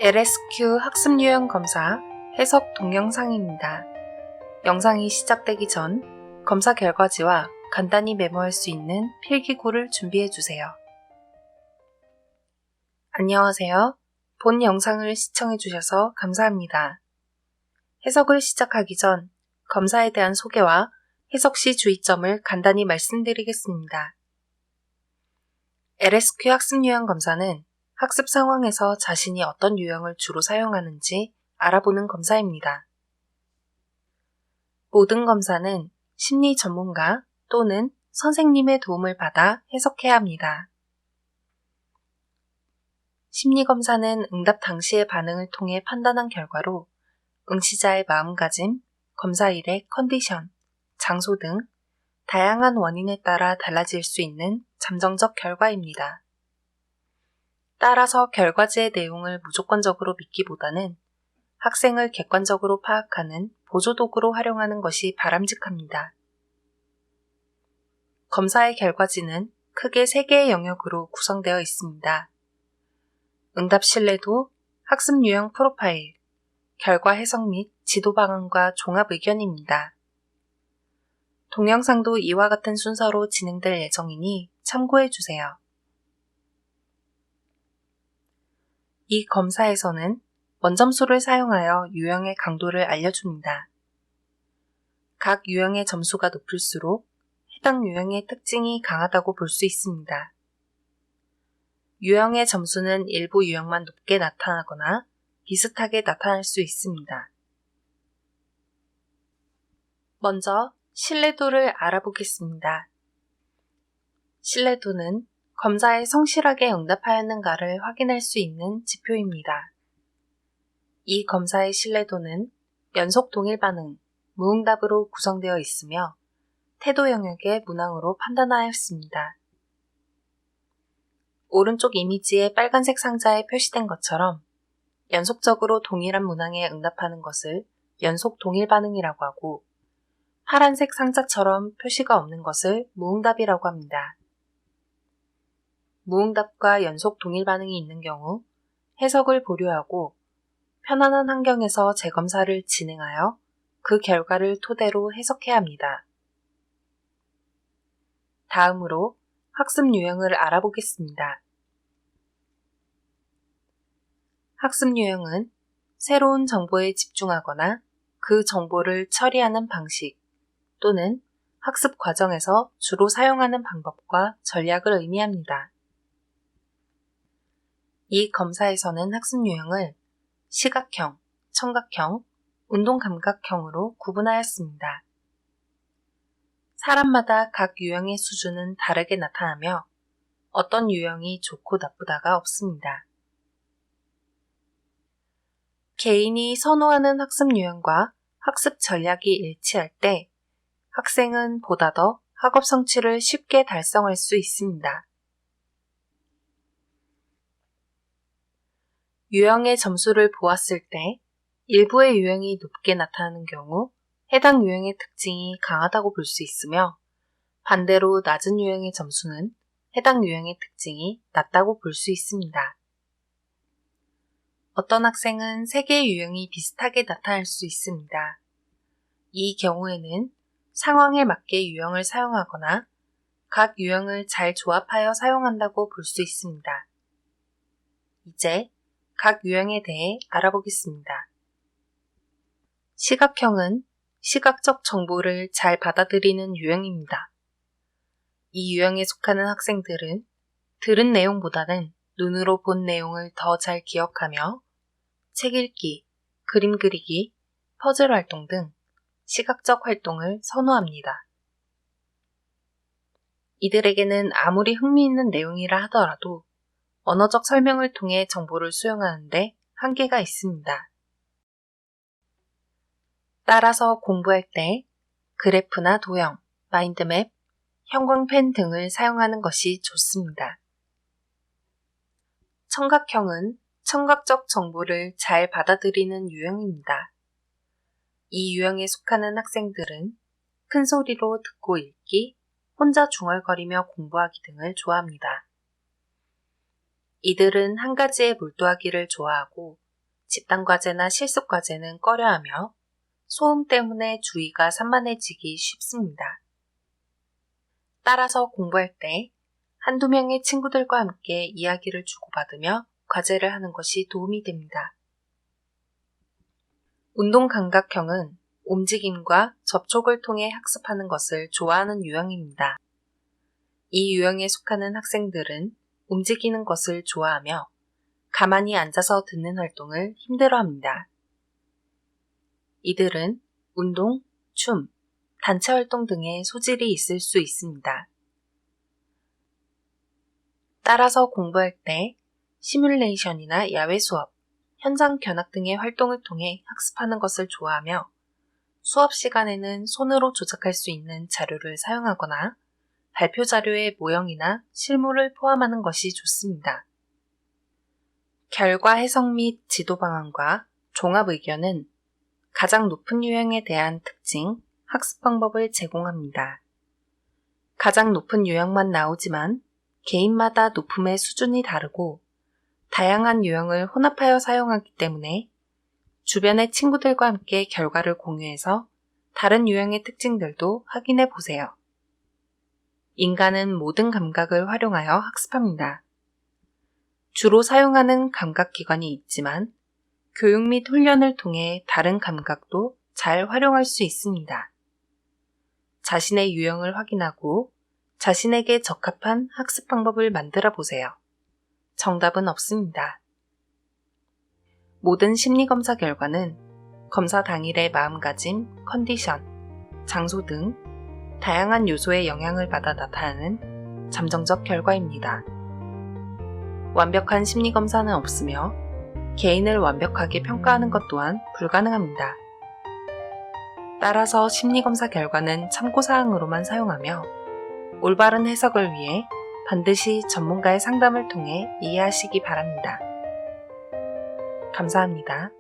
LSQ 학습유형 검사 해석 동영상입니다. 영상이 시작되기 전 검사 결과지와 간단히 메모할 수 있는 필기구를 준비해주세요. 안녕하세요. 본 영상을 시청해주셔서 감사합니다. 해석을 시작하기 전 검사에 대한 소개와 해석 시 주의점을 간단히 말씀드리겠습니다. LSQ 학습유형 검사는 학습 상황에서 자신이 어떤 유형을 주로 사용하는지 알아보는 검사입니다. 모든 검사는 심리 전문가 또는 선생님의 도움을 받아 해석해야 합니다. 심리검사는 응답 당시의 반응을 통해 판단한 결과로 응시자의 마음가짐, 검사일의 컨디션, 장소 등 다양한 원인에 따라 달라질 수 있는 잠정적 결과입니다. 따라서 결과지의 내용을 무조건적으로 믿기보다는 학생을 객관적으로 파악하는 보조도구로 활용하는 것이 바람직합니다. 검사의 결과지는 크게 3개의 영역으로 구성되어 있습니다. 응답 신뢰도, 학습 유형 프로파일, 결과 해석 및 지도 방안과 종합 의견입니다. 동영상도 이와 같은 순서로 진행될 예정이니 참고해 주세요. 이 검사에서는 원점수를 사용하여 유형의 강도를 알려줍니다. 각 유형의 점수가 높을수록 해당 유형의 특징이 강하다고 볼 수 있습니다. 유형의 점수는 일부 유형만 높게 나타나거나 비슷하게 나타날 수 있습니다. 먼저 신뢰도를 알아보겠습니다. 신뢰도는 검사에 성실하게 응답하였는가를 확인할 수 있는 지표입니다. 이 검사의 신뢰도는 연속 동일 반응, 무응답으로 구성되어 있으며 태도 영역의 문항으로 판단하였습니다. 오른쪽 이미지의 빨간색 상자에 표시된 것처럼 연속적으로 동일한 문항에 응답하는 것을 연속 동일 반응이라고 하고 파란색 상자처럼 표시가 없는 것을 무응답이라고 합니다. 무응답과 연속 동일 반응이 있는 경우 해석을 보류하고 편안한 환경에서 재검사를 진행하여 그 결과를 토대로 해석해야 합니다. 다음으로 학습 유형을 알아보겠습니다. 학습 유형은 새로운 정보에 집중하거나 그 정보를 처리하는 방식 또는 학습 과정에서 주로 사용하는 방법과 전략을 의미합니다. 이 검사에서는 학습 유형을 시각형, 청각형, 운동감각형으로 구분하였습니다. 사람마다 각 유형의 수준은 다르게 나타나며 어떤 유형이 좋고 나쁘다가 없습니다. 개인이 선호하는 학습 유형과 학습 전략이 일치할 때 학생은 보다 더 학업 성취를 쉽게 달성할 수 있습니다. 유형의 점수를 보았을 때 일부의 유형이 높게 나타나는 경우 해당 유형의 특징이 강하다고 볼 수 있으며 반대로 낮은 유형의 점수는 해당 유형의 특징이 낮다고 볼 수 있습니다. 어떤 학생은 3개의 유형이 비슷하게 나타날 수 있습니다. 이 경우에는 상황에 맞게 유형을 사용하거나 각 유형을 잘 조합하여 사용한다고 볼 수 있습니다. 이제 각 유형에 대해 알아보겠습니다. 시각형은 시각적 정보를 잘 받아들이는 유형입니다. 이 유형에 속하는 학생들은 들은 내용보다는 눈으로 본 내용을 더 잘 기억하며 책 읽기, 그림 그리기, 퍼즐 활동 등 시각적 활동을 선호합니다. 이들에게는 아무리 흥미있는 내용이라 하더라도 언어적 설명을 통해 정보를 수용하는데 한계가 있습니다. 따라서 공부할 때 그래프나 도형, 마인드맵, 형광펜 등을 사용하는 것이 좋습니다. 청각형은 청각적 정보를 잘 받아들이는 유형입니다. 이 유형에 속하는 학생들은 큰 소리로 듣고 읽기, 혼자 중얼거리며 공부하기 등을 좋아합니다. 이들은 한 가지에 몰두하기를 좋아하고 집단과제나 실습과제는 꺼려하며 소음 때문에 주의가 산만해지기 쉽습니다. 따라서 공부할 때 한두 명의 친구들과 함께 이야기를 주고받으며 과제를 하는 것이 도움이 됩니다. 운동 감각형은 움직임과 접촉을 통해 학습하는 것을 좋아하는 유형입니다. 이 유형에 속하는 학생들은 움직이는 것을 좋아하며 가만히 앉아서 듣는 활동을 힘들어합니다. 이들은 운동, 춤, 단체 활동 등의 소질이 있을 수 있습니다. 따라서 공부할 때 시뮬레이션이나 야외 수업, 현장 견학 등의 활동을 통해 학습하는 것을 좋아하며 수업 시간에는 손으로 조작할 수 있는 자료를 사용하거나 발표 자료의 모형이나 실물을 포함하는 것이 좋습니다. 결과 해석 및 지도 방안과 종합 의견은 가장 높은 유형에 대한 특징, 학습 방법을 제공합니다. 가장 높은 유형만 나오지만 개인마다 높음의 수준이 다르고 다양한 유형을 혼합하여 사용하기 때문에 주변의 친구들과 함께 결과를 공유해서 다른 유형의 특징들도 확인해 보세요. 인간은 모든 감각을 활용하여 학습합니다. 주로 사용하는 감각기관이 있지만 교육 및 훈련을 통해 다른 감각도 잘 활용할 수 있습니다. 자신의 유형을 확인하고 자신에게 적합한 학습 방법을 만들어 보세요. 정답은 없습니다. 모든 심리검사 결과는 검사 당일의 마음가짐, 컨디션, 장소 등 다양한 요소의 영향을 받아 나타나는 잠정적 결과입니다. 완벽한 심리검사는 없으며 개인을 완벽하게 평가하는 것 또한 불가능합니다. 따라서 심리검사 결과는 참고사항으로만 사용하며 올바른 해석을 위해 반드시 전문가의 상담을 통해 이해하시기 바랍니다. 감사합니다.